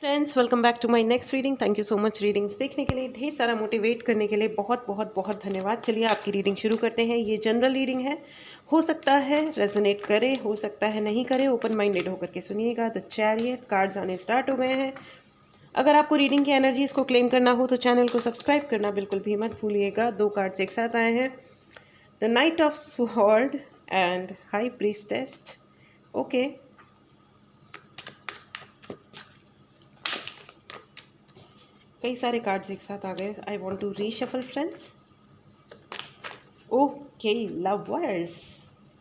Friends, welcome back to my next reading. Thank you so much readings देखने के लिए, ढेर सारा मोटिवेट करने के लिए बहुत बहुत बहुत धन्यवाद। चलिए आपकी रीडिंग शुरू करते हैं। ये जनरल रीडिंग है, हो सकता है रेजोनेट करे, हो सकता है नहीं करे। ओपन माइंडेड होकर के सुनिएगा। द चैरियट कार्ड्स आने स्टार्ट हो गए हैं। अगर आपको रीडिंग की एनर्जीज को क्लेम करना हो तो चैनल को सब्सक्राइब करना बिल्कुल भी मत भूलिएगा। 2 कार्ड्स एक साथ आए हैं, the knight of sword and high priestess. Okay, कई सारे कार्ड्स एक साथ आ गए। I want to reshuffle friends. Okay, lovers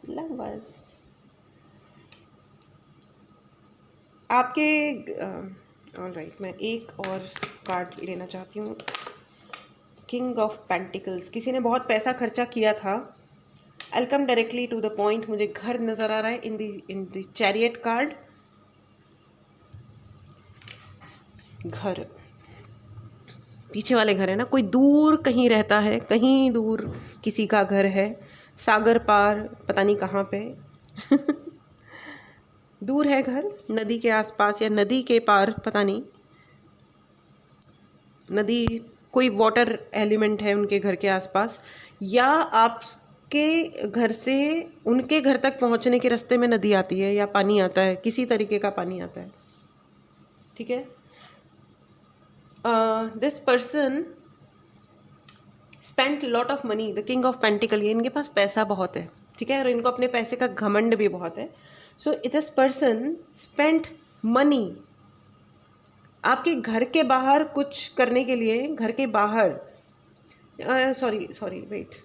lovers आपके ऑलराइट, मैं एक और कार्ड लेना चाहती हूँ। King of pentacles. किसी ने बहुत पैसा खर्चा किया था। I come directly to the point. मुझे घर नज़र आ रहा है इन द चैरियट कार्ड। घर, पीछे वाले घर है ना, कोई दूर कहीं रहता है, कहीं दूर किसी का घर है, सागर पार, पता नहीं कहाँ पे दूर है घर, नदी के आसपास या नदी के पार, पता नहीं। नदी, कोई वाटर एलिमेंट है उनके घर के आसपास, या आपके घर से उनके घर तक पहुंचने के रास्ते में नदी आती है या पानी आता है, किसी तरीके का पानी आता है। ठीक है। This person spent lot of money. The king of pentacle, ये इनके पास पैसा बहुत है, ठीक है, और इनको अपने पैसे का घमंड भी बहुत है। So this person spent money आपके घर के बाहर कुछ करने के लिए। घर के बाहर, सॉरी वेट,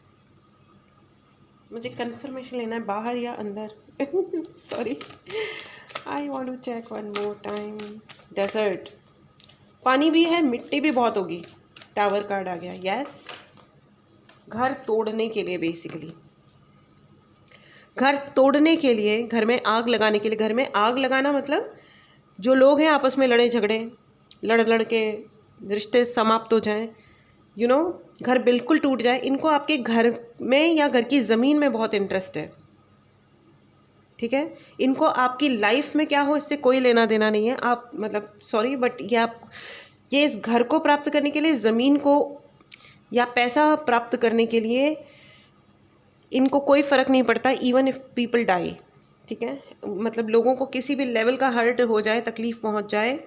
मुझे कंफर्मेशन लेना है, बाहर या अंदर sorry, I want to check one more time. Desert, पानी भी है, मिट्टी भी बहुत होगी। टावर कार्ड आ गया। यस, घर तोड़ने के लिए, बेसिकली घर तोड़ने के लिए, घर में आग लगाने के लिए। घर में आग लगाना मतलब जो लोग हैं आपस में लड़े झगड़े, लड़ के रिश्ते समाप्त हो जाएं, घर बिल्कुल टूट जाए। इनको आपके घर में या घर की ज़मीन में बहुत इंटरेस्ट है, ठीक है। इनको आपकी लाइफ में क्या हो इससे कोई लेना देना नहीं है। आप मतलब सॉरी बट ये इस घर को प्राप्त करने के लिए, ज़मीन को या पैसा प्राप्त करने के लिए इनको कोई फ़र्क नहीं पड़ता, इवन इफ़ पीपल डाई, ठीक है। मतलब लोगों को किसी भी लेवल का हर्ट हो जाए, तकलीफ़ पहुंच जाए,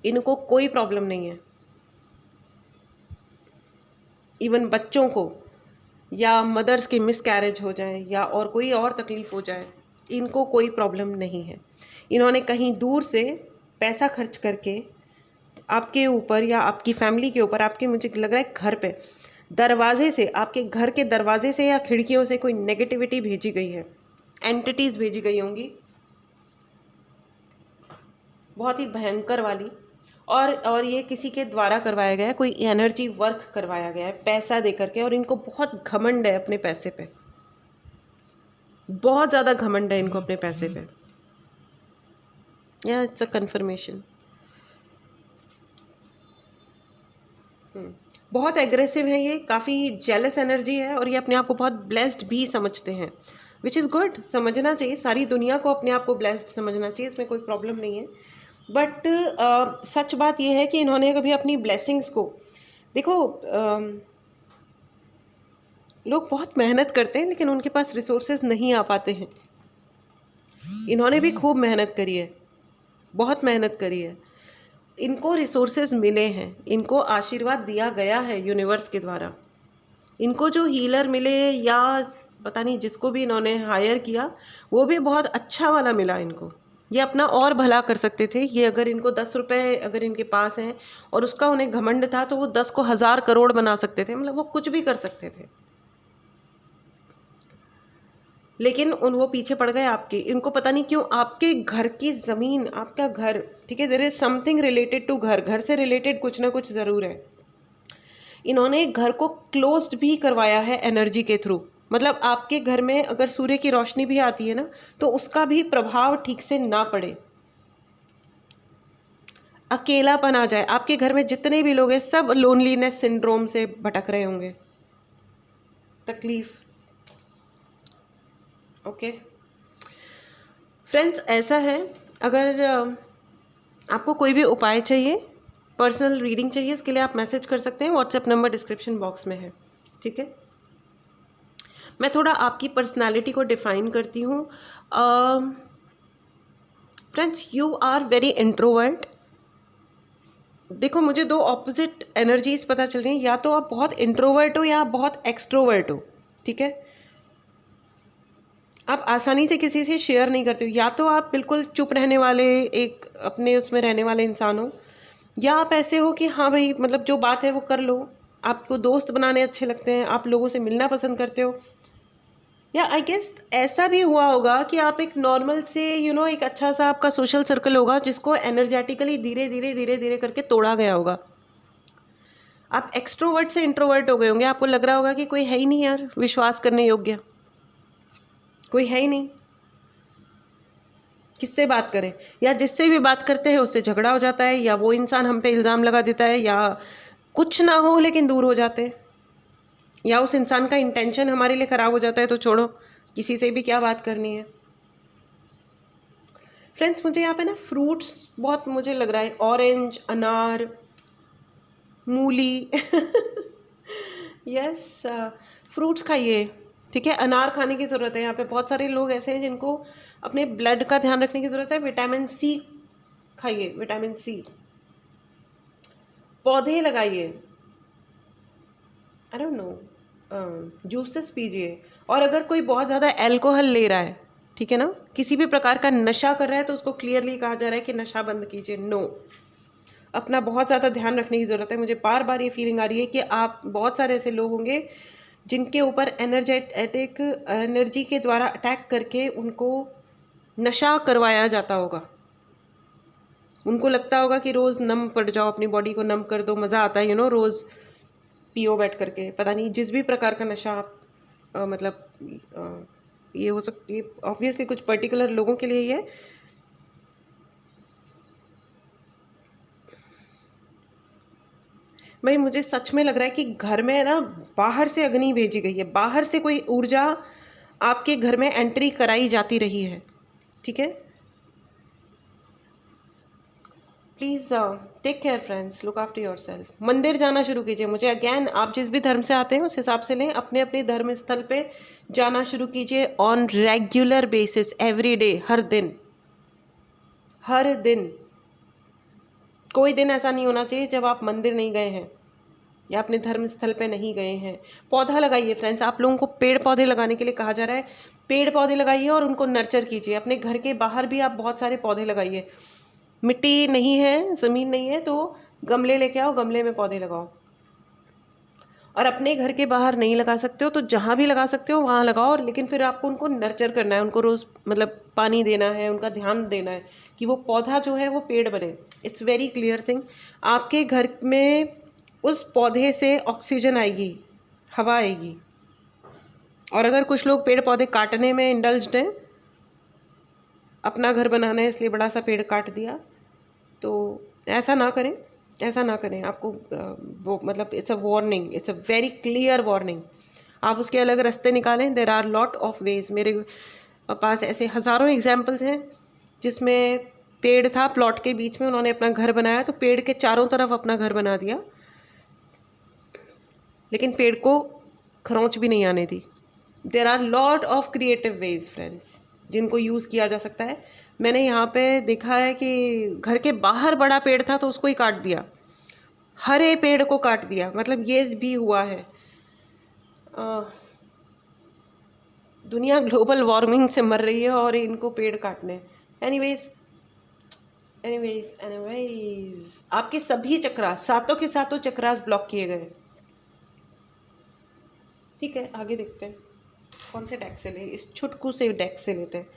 इनको कोई प्रॉब्लम नहीं है। इवन बच्चों को या मदर्स की मिसकैरेज हो जाए या और कोई और तकलीफ़ हो जाए, इनको कोई प्रॉब्लम नहीं है। इन्होंने कहीं दूर से पैसा खर्च करके आपके ऊपर या आपकी फैमिली के ऊपर, आपके, मुझे लग रहा है घर पे दरवाजे से, आपके घर के दरवाजे से या खिड़कियों से कोई नेगेटिविटी भेजी गई है, एंटिटीज़ भेजी गई होंगी, बहुत ही भयंकर वाली। और ये किसी के द्वारा करवाया गया है, कोई एनर्जी वर्क करवाया गया है पैसा दे करके, और इनको बहुत घमंड है अपने पैसे पे, बहुत ज़्यादा घमंड है इनको अपने पैसे पे। या इट्स अ कन्फर्मेशन। बहुत एग्रेसिव है ये, काफ़ी जेलस एनर्जी है, और ये अपने आप को बहुत ब्लेस्ड भी समझते हैं, विच इज़ गुड। समझना चाहिए, सारी दुनिया को अपने आप को ब्लेस्ड समझना चाहिए, इसमें कोई प्रॉब्लम नहीं है। बट सच बात यह है कि इन्होंने कभी अपनी ब्लेसिंग्स को, देखो, लोग बहुत मेहनत करते हैं लेकिन उनके पास रिसोर्सेज नहीं आ पाते हैं। इन्होंने भी खूब मेहनत करी है, बहुत मेहनत करी है, इनको रिसोर्सेज मिले हैं, इनको आशीर्वाद दिया गया है यूनिवर्स के द्वारा। इनको जो हीलर मिले या पता नहीं जिसको भी इन्होंने हायर किया, वो भी बहुत अच्छा वाला मिला इनको। ये अपना और भला कर सकते थे। ये अगर इनको 10 रुपये अगर इनके पास हैं और उसका उन्हें घमंड था, तो वो 10 को 1000 करोड़ बना सकते थे, मतलब वो कुछ भी कर सकते थे। लेकिन वो पीछे पड़ गए आपके। इनको पता नहीं क्यों आपके घर की ज़मीन, आपका घर, ठीक है, there is something related to घर, घर से रिलेटेड कुछ ना कुछ ज़रूर है। इन्होंने घर को क्लोज्ड भी करवाया है एनर्जी के थ्रू। मतलब आपके घर में अगर सूर्य की रोशनी भी आती है ना, तो उसका भी प्रभाव ठीक से ना पड़े, अकेलापन आ जाए। आपके घर में जितने भी लोग हैं सब लोनलीनेस सिंड्रोम से भटक रहे होंगे, तकलीफ। ओके फ्रेंड्स, ऐसा है, अगर आपको कोई भी उपाय चाहिए, पर्सनल रीडिंग चाहिए, उसके लिए आप मैसेज कर सकते हैं। व्हाट्सएप नंबर डिस्क्रिप्शन बॉक्स में है, ठीक है। मैं थोड़ा आपकी पर्सनालिटी को डिफाइन करती हूँ। Friends, you are very introvert. देखो, मुझे दो ऑपोजिट एनर्जीज पता चल रही हैं। या तो आप बहुत इंट्रोवर्ट हो या आप बहुत एक्सट्रोवर्ट हो, ठीक है। आप आसानी से किसी से शेयर नहीं करते हो। या तो आप बिल्कुल चुप रहने वाले, एक अपने उसमें रहने वाले इंसान हो, या आप ऐसे हो कि हाँ भाई, मतलब जो बात है वो कर लो। आपको दोस्त बनाने अच्छे लगते हैं, आप लोगों से मिलना पसंद करते हो। या आई गेस ऐसा भी हुआ होगा कि आप एक नॉर्मल से एक अच्छा सा आपका सोशल सर्कल होगा जिसको एनर्जेटिकली धीरे धीरे धीरे धीरे करके तोड़ा गया होगा। आप एक्सट्रोवर्ट से इंट्रोवर्ट हो गए होंगे। आपको लग रहा होगा कि कोई है ही नहीं यार विश्वास करने योग्य, कोई है ही नहीं, किससे बात करें। या जिससे भी बात करते हैं उससे झगड़ा हो जाता है, या वो इंसान हम पे इल्ज़ाम लगा देता है, या कुछ ना हो लेकिन दूर हो जाते हैं, या उस इंसान का इंटेंशन हमारे लिए ख़राब हो जाता है। तो छोड़ो, किसी से भी क्या बात करनी है। फ्रेंड्स, मुझे यहाँ पे ना फ्रूट्स बहुत मुझे लग रहा है, ऑरेंज, अनार, मूली यस, फ्रूट्स खाइए, ठीक है। अनार खाने की ज़रूरत है। यहाँ पे बहुत सारे लोग ऐसे हैं जिनको अपने ब्लड का ध्यान रखने की ज़रूरत है। विटामिन सी खाइए, विटामिन सी। पौधे लगाइए, आई डोंट नो, जूसेस पीजिए। और अगर कोई बहुत ज़्यादा अल्कोहल ले रहा है, ठीक है ना, किसी भी प्रकार का नशा कर रहा है, तो उसको क्लियरली कहा जा रहा है कि नशा बंद कीजिए। नो, अपना बहुत ज़्यादा ध्यान रखने की ज़रूरत है। मुझे बार बार ये फीलिंग आ रही है कि आप बहुत सारे ऐसे लोग होंगे जिनके ऊपर एनर्जेटिक एनर्जी के द्वारा अटैक करके उनको नशा करवाया जाता होगा। उनको लगता होगा कि रोज़ नम पड़ जाओ, अपनी बॉडी को नम कर दो, मज़ा आता है रोज़ पियो बैठ करके। पता नहीं जिस भी प्रकार का नशा आप मतलब ये हो सकती है, ऑब्वियसली कुछ पर्टिकुलर लोगों के लिए ही है। भाई, मुझे सच में लग रहा है कि घर में ना बाहर से अग्नि भेजी गई है, बाहर से कोई ऊर्जा आपके घर में एंट्री कराई जाती रही है, ठीक है। Please take care friends, look after your self. मंदिर जाना शुरू कीजिए। मुझे अगेन, आप जिस भी धर्म से आते हैं उस हिसाब से लें, अपने अपने धर्म स्थल पे जाना शुरू कीजिए on regular basis, every day, हर दिन, हर दिन। कोई दिन ऐसा नहीं होना चाहिए जब आप मंदिर नहीं गए हैं या अपने धर्म स्थल पे नहीं गए हैं। पौधा लगाइए फ्रेंड्स। आप लोगों को पेड़ पौधे लगाने के लिए कहा जा रहा है। पेड़ पौधे लगाइए और उनको नर्चर कीजिए। अपने घर के बाहर भी आप बहुत सारे पौधे लगाइए। मिट्टी नहीं है, ज़मीन नहीं है, तो गमले लेके आओ, गमले में पौधे लगाओ। और अपने घर के बाहर नहीं लगा सकते हो तो जहाँ भी लगा सकते हो वहाँ लगाओ। लेकिन फिर आपको उनको नर्चर करना है, उनको रोज़ मतलब पानी देना है, उनका ध्यान देना है कि वो पौधा जो है वो पेड़ बने। It's very clear thing. आपके घर में उस पौधे से ऑक्सीजन आएगी, हवा आएगी। और अगर कुछ लोग पेड़ पौधे काटने में इंडल्ज्ड हैं, अपना घर बनाना है इसलिए बड़ा सा पेड़ काट दिया, तो ऐसा ना करें, ऐसा ना करें। आपको वो मतलब it's a warning, it's a very clear warning. आप उसके अलग रास्ते निकालें। There are lot of ways. मेरे पास ऐसे हज़ारों एग्जाम्पल्स हैं जिसमें पेड़ था प्लॉट के बीच में, उन्होंने अपना घर बनाया तो पेड़ के चारों तरफ अपना घर बना दिया, लेकिन पेड़ को खरोंच भी नहीं आने दी। There are lot of creative ways friends जिनको यूज़ किया जा सकता है। मैंने यहाँ पे देखा है कि घर के बाहर बड़ा पेड़ था तो उसको ही काट दिया, हरे पेड़ को काट दिया। मतलब ये भी हुआ है। दुनिया ग्लोबल वार्मिंग से मर रही है और इनको पेड़ काटने। एनीवेज एनीवेज एनीवेज आपके सभी चक्रास, सातों के सातों चक्रास ब्लॉक किए गए। ठीक है, आगे देखते हैं कौन से डेक से ले। इस छुटकू से डेक से लेते हैं।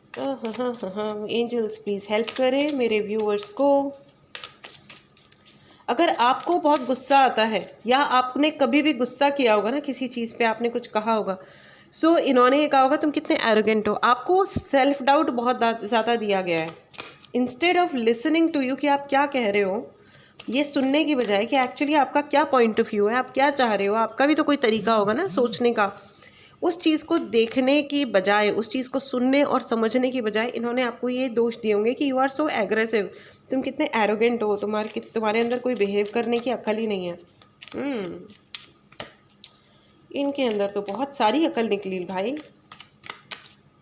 एंजल्स प्लीज़ हेल्प करें मेरे व्यूअर्स को। अगर आपको बहुत गुस्सा आता है या आपने कभी भी गुस्सा किया होगा ना किसी चीज़ पे, आपने कुछ कहा होगा, सो इन्होंने ये कहा होगा तुम कितने एरोगेंट हो। आपको सेल्फ डाउट बहुत ज़्यादा दिया गया है। Instead of listening to you कि आप क्या कह रहे हो, ये सुनने की बजाय कि एक्चुअली आपका क्या पॉइंट ऑफ व्यू है, आप क्या चाह रहे हो, आपका भी तो कोई तरीका होगा ना सोचने का। उस चीज़ को देखने की बजाय, उस चीज़ को सुनने और समझने की बजाय इन्होंने आपको ये दोष दिए होंगे कि यू आर सो एग्रेसिव, तुम कितने एरोगेंट हो, तुम्हारे अंदर कोई बिहेव करने की अक्ल ही नहीं है। इनके अंदर तो बहुत सारी अकल निकली भाई,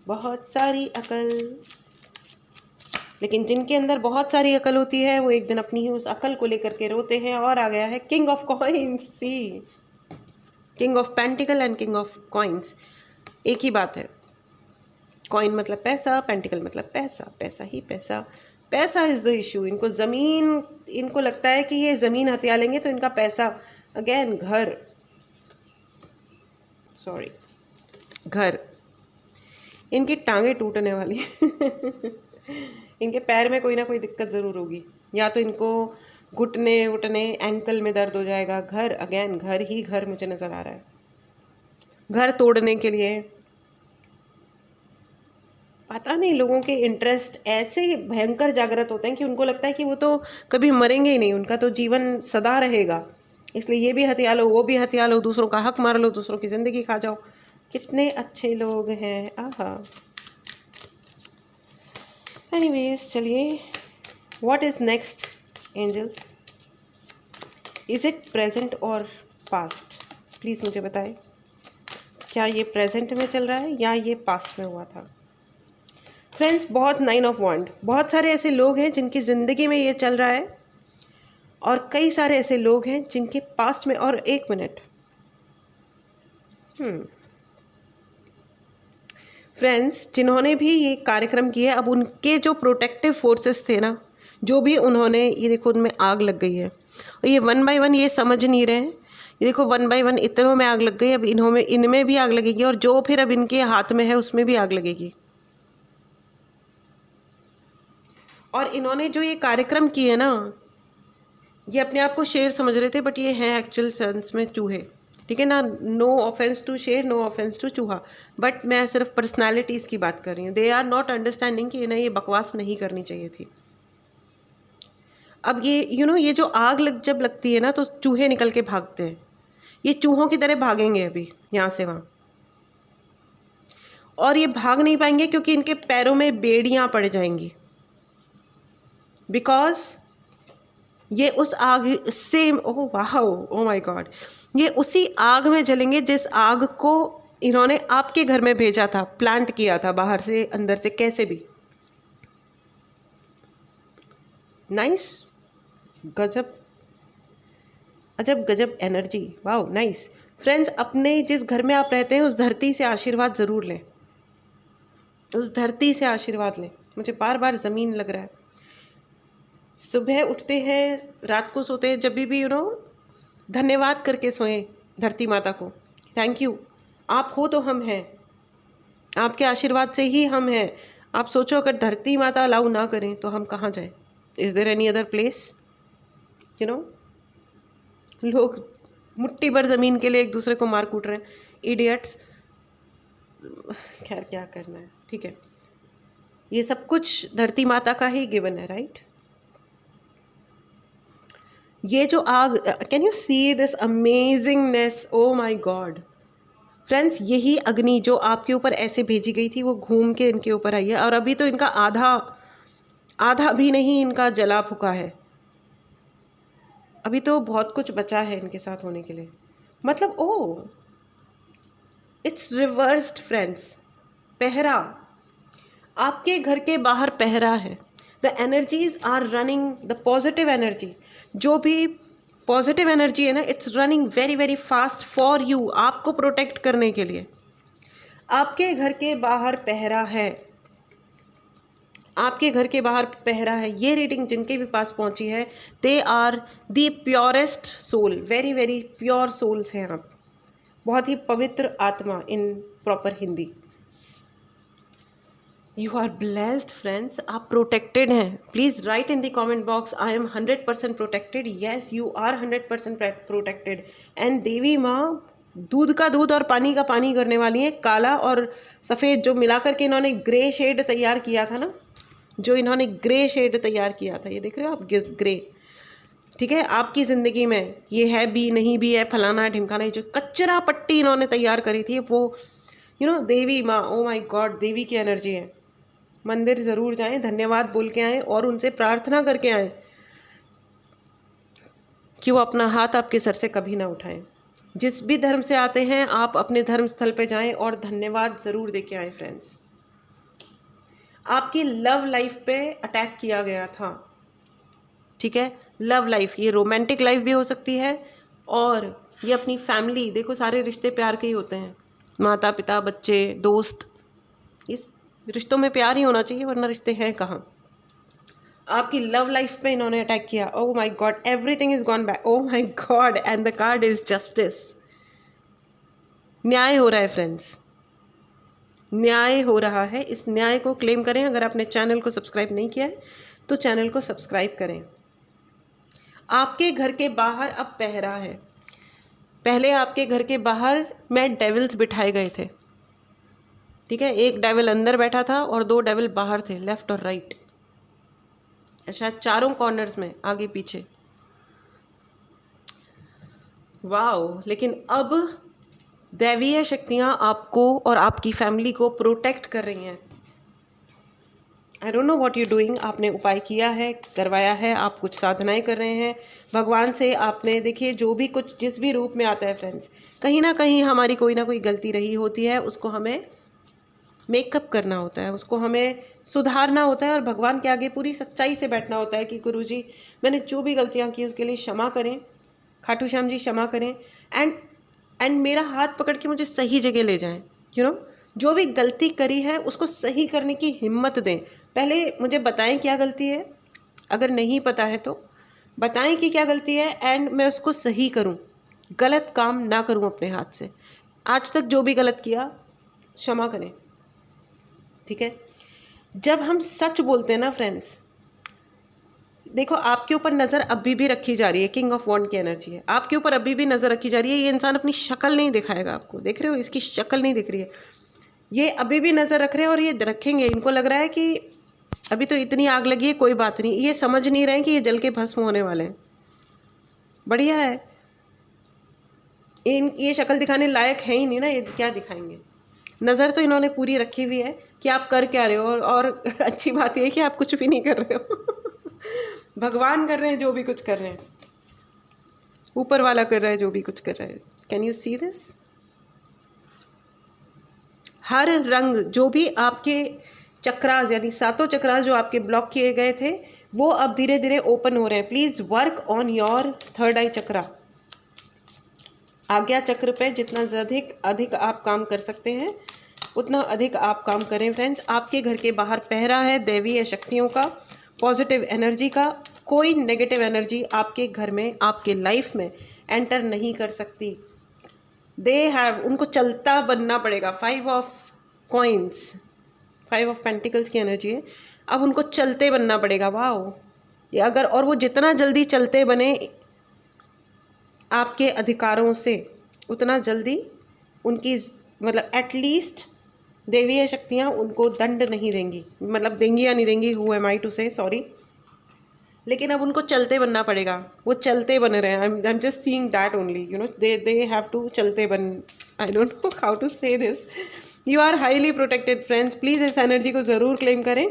बहुत सारी अकल। लेकिन जिनके अंदर बहुत सारी अकल होती है वो एक दिन अपनी ही उस अकल को लेकर के रोते हैं। और आ गया है king of coins. See, king of pentacle and king of coins एक ही बात है। कॉइन मतलब पैसा, पेंटिकल मतलब पैसा, पैसा ही पैसा, पैसा इज़ द इशू। इनको ज़मीन, इनको लगता है कि ये ज़मीन हथिया लेंगे तो इनका पैसा, अगेन घर, सॉरी घर, इनकी टांगें टूटने वाली इनके पैर में कोई ना कोई दिक्कत ज़रूर होगी, या तो इनको घुटने वुटने एंकल में दर्द हो जाएगा। घर, अगेन घर ही घर मुझे नज़र आ रहा है। घर तोड़ने के लिए पता नहीं लोगों के इंटरेस्ट ऐसे भयंकर जागृत होते हैं कि उनको लगता है कि वो तो कभी मरेंगे ही नहीं, उनका तो जीवन सदा रहेगा, इसलिए ये भी हथिया लो, वो भी हथिया लो, दूसरों का हक मार लो, दूसरों की ज़िंदगी खा जाओ। कितने अच्छे लोग हैं। आहा। एनीवेज, चलिए, what is next angels? Is it present और पास्ट? प्लीज़ मुझे बताएं, क्या ये प्रेजेंट में चल रहा है या ये पास्ट में हुआ था? फ्रेंड्स, बहुत 9 ऑफ वांड, बहुत सारे ऐसे लोग हैं जिनकी ज़िंदगी में ये चल रहा है, और कई सारे ऐसे लोग हैं जिनके पास्ट में। और एक मिनट, फ्रेंड्स, जिन्होंने भी ये कार्यक्रम किया, अब उनके जो प्रोटेक्टिव फोर्सेस थे ना, जो भी उन्होंने, ये देखो उनमें आग लग गई है, और ये 1 बाय 1 ये समझ नहीं रहे हैं। ये देखो 1 बाय 1 इतनों में आग लग गई, अब इनमें भी आग लगेगी, और जो फिर अब इनके हाथ में है उसमें भी आग लगेगी। और इन्होंने जो ये कार्यक्रम किए ना, ये अपने आप को शेर समझ रहे थे, बट ये हैं एक्चुअल सेंस में चूहे, ठीक है ना। नो ऑफेंस टू शेर, नो ऑफेंस टू चूहा, बट मैं सिर्फ पर्सनालिटीज़ की बात कर रही हूँ। दे आर नॉट अंडरस्टैंडिंग कि इन्हें ये बकवास नहीं करनी चाहिए थी। अब ये ये जो आग जब लगती है ना, तो चूहे निकल के भागते हैं। ये चूहों की तरह भागेंगे अभी यहाँ से वहाँ, और ये भाग नहीं पाएंगे क्योंकि इनके पैरों में बेड़ियाँ पड़ जाएंगी, बिकॉज ये उस आग से, ओह वाह, ओह माय गॉड, ये उसी आग में जलेंगे जिस आग को इन्होंने आपके घर में भेजा था, प्लांट किया था बाहर से अंदर से, कैसे भी। नाइस, गजब, अजब गजब एनर्जी, वाओ, नाइस। फ्रेंड्स, अपने जिस घर में आप रहते हैं उस धरती से आशीर्वाद ज़रूर लें, उस धरती से आशीर्वाद लें। मुझे बार बार ज़मीन लग रहा है। सुबह उठते हैं, रात को सोते हैं, जब भी धन्यवाद करके सोएं धरती माता को। थैंक यू, आप हो तो हम हैं, आपके आशीर्वाद से ही हम हैं। आप सोचो, अगर धरती माता अलाउ ना करें तो हम कहाँ जाएं? Is there any other place? लोग मुट्ठी भर ज़मीन के लिए एक दूसरे को मार कूट रहे हैं, इडियट्स। खैर, क्या करना है, ठीक है। ये सब कुछ धरती माता का ही गिवन है, राइट? ये जो आग, can you see this amazingness? Oh my god friends, यही अग्नि जो आपके ऊपर ऐसे भेजी गई थी, वो घूम के इनके ऊपर आई है, और अभी तो इनका आधा भी नहीं इनका जला फुका है। अभी तो बहुत कुछ बचा है इनके साथ होने के लिए। मतलब ओह, इट्स रिवर्स्ड फ्रेंड्स। पहरा, आपके घर के बाहर पहरा है। The energies are running, the positive energy, जो भी पॉजिटिव एनर्जी है ना, it's running very very fast for you, आपको प्रोटेक्ट करने के लिए। आपके घर के बाहर पहरा है, आपके घर के बाहर पहरा है। ये रीडिंग जिनके भी पास पहुंची है, they are the purest soul, very very pure souls हैं आप, बहुत ही पवित्र आत्मा in proper Hindi. You are blessed friends, आप प्रोटेक्टेड हैं। Please write in the comment box, I am 100% protected. Yes, you are 100% protected. And देवी माँ दूध का दूध और पानी का पानी करने वाली है। काला और सफ़ेद जो मिलाकर के इन्होंने ग्रे शेड तैयार किया था ना, जो इन्होंने ग्रे शेड तैयार किया था, ये देख रहे हो आप, ग्रे, ठीक है। आपकी ज़िंदगी में ये है भी नहीं भी है, फलाना है ढिमकाना है, जो कचरा पट्टी इन्होंने तैयार करी थी, वो देवी माँ, ओ माय गॉड, देवी की एनर्जी है। मंदिर ज़रूर जाएं, धन्यवाद बोल के आएँ और उनसे प्रार्थना करके आएँ कि वो अपना हाथ आपके सर से कभी ना उठाएं। जिस भी धर्म से आते हैं आप अपने धर्म स्थल पे जाएं और धन्यवाद ज़रूर दे के आएँ फ्रेंड्स। आपकी लव लाइफ पे अटैक किया गया था, ठीक है। लव लाइफ, ये रोमांटिक लाइफ भी हो सकती है और ये अपनी फैमिली, देखो सारे रिश्ते प्यार के ही होते हैं, माता पिता बच्चे दोस्त, इस रिश्तों में प्यार ही होना चाहिए, वरना रिश्ते हैं कहाँ। आपकी लव लाइफ पे इन्होंने अटैक किया। Oh my God, everything is gone back. Oh my God, and the card is justice. न्याय हो रहा है फ्रेंड्स, न्याय हो रहा है। इस न्याय को क्लेम करें। अगर आपने चैनल को सब्सक्राइब नहीं किया है तो चैनल को सब्सक्राइब करें। आपके घर के बाहर अब पहरा है। पहले आपके घर के बाहर में डेविल्स बिठाए गए थे, ठीक है। एक डेविल अंदर बैठा था और 2 डेविल बाहर थे, लेफ्ट और राइट, शायद चारों कॉर्नर्स में, आगे पीछे। वाओ, लेकिन अब दैवीय शक्तियाँ आपको और आपकी फैमिली को प्रोटेक्ट कर रही हैं। आई don't know what you doing. आपने उपाय किया है, करवाया है, आप कुछ साधनाएं कर रहे हैं भगवान से। आपने देखिए जो भी कुछ जिस भी रूप में आता है फ्रेंड्स, कहीं ना कहीं हमारी कोई ना कोई गलती रही होती है, उसको हमें मेकअप करना होता है, उसको हमें सुधारना होता है और भगवान के आगे पूरी सच्चाई से बैठना होता है कि गुरुजी मैंने जो भी गलतियाँ की उसके लिए क्षमा करें, खाटू श्याम जी क्षमा करें, एंड मेरा हाथ पकड़ के मुझे सही जगह ले जाएं। जो भी गलती करी है उसको सही करने की हिम्मत दें। पहले मुझे बताएं क्या गलती है, अगर नहीं पता है तो बताएं कि क्या गलती है एंड मैं उसको सही करूं, गलत काम ना करूं अपने हाथ से। आज तक जो भी गलत किया क्षमा करें, ठीक है। जब हम सच बोलते हैं ना फ्रेंड्स, देखो आपके ऊपर नज़र अभी भी रखी जा रही है, किंग ऑफ वॉन्ड की एनर्जी है, आपके ऊपर अभी भी नज़र रखी जा रही है। ये इंसान अपनी शक्ल नहीं दिखाएगा आपको, देख रहे हो इसकी शक्ल नहीं दिख रही है, ये अभी भी नज़र रख रहे हैं और ये रखेंगे। इनको लग रहा है कि अभी तो इतनी आग लगी है, कोई बात नहीं, ये समझ नहीं रहे हैं कि ये जल के भस्म होने वाले हैं। बढ़िया है, ये शक्ल दिखाने लायक है ही नहीं ना, ये क्या दिखाएंगे। नज़र तो इन्होंने पूरी रखी हुई है कि आप कर क्या रहे हो, और अच्छी बात यह है कि आप कुछ भी नहीं कर रहे हो भगवान कर रहे हैं जो भी कुछ कर रहे हैं, ऊपर वाला कर रहा है जो भी कुछ कर रहा है। Can you see this? हर रंग, जो भी आपके चक्रास यानी 7 चक्रास जो आपके ब्लॉक किए गए थे वो अब धीरे धीरे ओपन हो रहे हैं। Please work on your 3rd आई चक्रा, आज्ञा चक्र पे जितना अधिक आप काम कर सकते हैं उतना अधिक आप काम करें फ्रेंड्स। आपके घर के बाहर पहरा है दैवीय शक्तियों का, पॉजिटिव एनर्जी का। कोई नेगेटिव एनर्जी आपके घर में, आपके लाइफ में एंटर नहीं कर सकती। दे हैव, उनको चलता बनना पड़ेगा। 5 ऑफ कॉइन्स, 5 ऑफ पेंटिकल्स की एनर्जी है, अब उनको चलते बनना पड़ेगा। वाओ, ये अगर, और वो जितना जल्दी चलते बने आपके अधिकारों से उतना जल्दी उनकी मतलब एटलीस्ट देवीय शक्तियाँ उनको दंड नहीं देंगी, मतलब देंगी या नहीं देंगी, हु एम आई टू से, सॉरी। लेकिन अब उनको चलते बनना पड़ेगा, वो चलते बन रहे हैं। I am just seeing that only, they have to चलते बन, I don't know how to say this. You are highly protected friends. Please इस एनर्जी को ज़रूर क्लेम करें।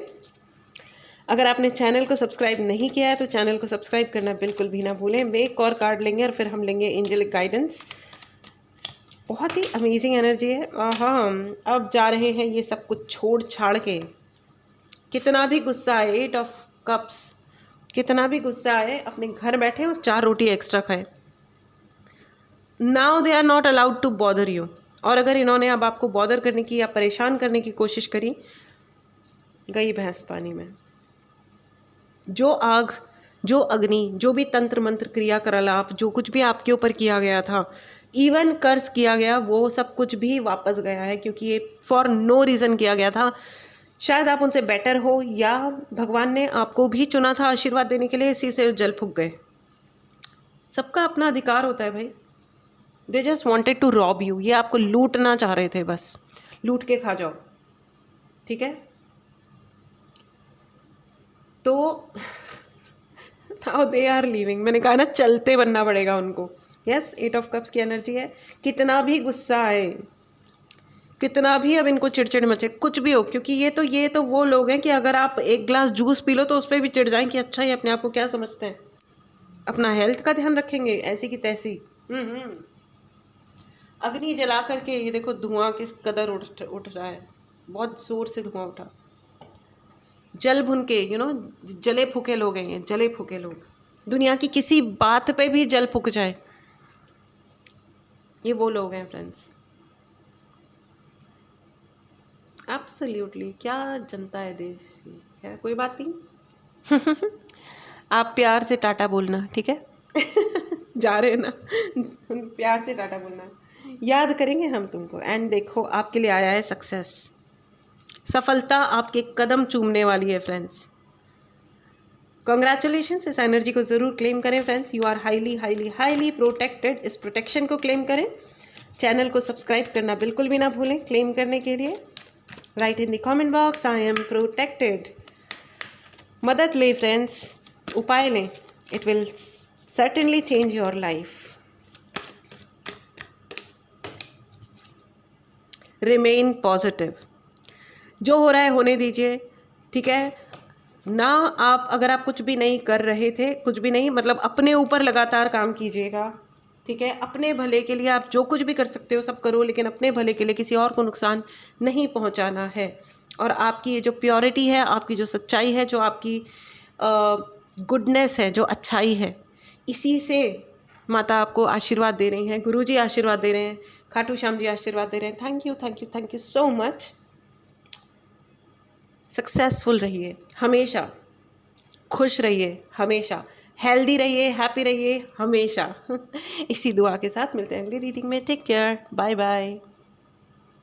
अगर आपने चैनल को सब्सक्राइब नहीं किया है तो चैनल को सब्सक्राइब करना बिल्कुल भी ना भूलें। मैं एक और कार्ड लेंगे और फिर हम लेंगे एंजेलिक गाइडेंस। बहुत ही अमेजिंग एनर्जी है। हाँ, अब जा रहे हैं ये सब कुछ छोड़ छाड़ के। कितना भी गुस्सा आए, 8 ऑफ कप्स, कितना भी गुस्सा आए, अपने घर बैठे और 4 रोटी एक्स्ट्रा खाएं। Now they are not allowed to bother you. और अगर इन्होंने अब आपको बॉदर करने की या परेशान करने की कोशिश करी, गई भैंस पानी में। जो आग, जो अग्नि, जो भी तंत्र मंत्र क्रियाकलाप, जो कुछ भी आपके ऊपर किया गया था, इवन कर्ज किया गया, वो सब कुछ भी वापस गया है, क्योंकि ये फॉर नो रीज़न किया गया था। शायद आप उनसे बेटर हो या भगवान ने आपको भी चुना था आशीर्वाद देने के लिए, इसी से जल फूक गए। सबका अपना अधिकार होता है भाई। They just wanted to rob you, ये आपको लूटना चाह रहे थे, बस लूट के खा जाओ, ठीक है। तो नाउ दे आर लीविंग। मैंने कहा ना, चलते बनना पड़ेगा उनको। यस, 8 ऑफ कप्स की एनर्जी है। कितना भी गुस्सा आए, कितना भी अब इनको चिड़चिड़ मचे, कुछ भी हो, क्योंकि ये तो वो लोग हैं कि अगर आप एक गिलास जूस पी लो तो उस पर भी चिढ़ जाएं कि अच्छा ये अपने आप को क्या समझते हैं, अपना हेल्थ का ध्यान रखेंगे ऐसी की तैसी। अग्नि जला करके ये देखो धुआं किस कदर उठ रहा है, बहुत जोर से धुआं उठा। जल भुन के जले फूके लोग हैं ये, जले फूके लोग। दुनिया की किसी बात पे भी जल फूक जाए, ये वो लोग हैं फ्रेंड्स। एब्सोल्युटली, क्या जनता है देश की। खैर कोई बात नहीं। आप प्यार से टाटा बोलना, ठीक है। जा रहे हैं ना, प्यार से टाटा बोलना, याद करेंगे हम तुमको। एंड देखो आपके लिए आया है सक्सेस, सफलता आपके कदम चूमने वाली है फ्रेंड्स। कॉन्ग्रेचुलेशंस, इस एनर्जी को ज़रूर क्लेम करें friends. You are highly highly highly protected. इस प्रोटेक्शन को क्लेम करें। चैनल को सब्सक्राइब करना बिल्कुल भी ना भूलें क्लेम करने के लिए। Right in the comment box I am protected. मदद ले फ्रेंड्स, उपाय लें, it will certainly change your life. Remain positive. जो हो रहा है होने दीजिए, ठीक है ना। अगर आप कुछ भी नहीं कर रहे थे, कुछ भी नहीं, मतलब अपने ऊपर लगातार काम कीजिएगा, ठीक है। अपने भले के लिए आप जो कुछ भी कर सकते हो सब करो, लेकिन अपने भले के लिए किसी और को नुकसान नहीं पहुंचाना है। और आपकी ये जो प्योरिटी है, आपकी जो सच्चाई है, जो आपकी गुडनेस है, जो अच्छाई है, इसी से माता आपको आशीर्वाद दे रही हैं, गुरुजी आशीर्वाद दे रहे हैं, खाटू श्याम जी आशीर्वाद दे रहे हैं। Thank you thank you thank you so much. Successful रहिए, हमेशा खुश रहिए, हमेशा हेल्दी रहिए, हैप्पी रहिए हमेशा। इसी दुआ के साथ मिलते हैं अगली रीडिंग में। Take care, bye bye.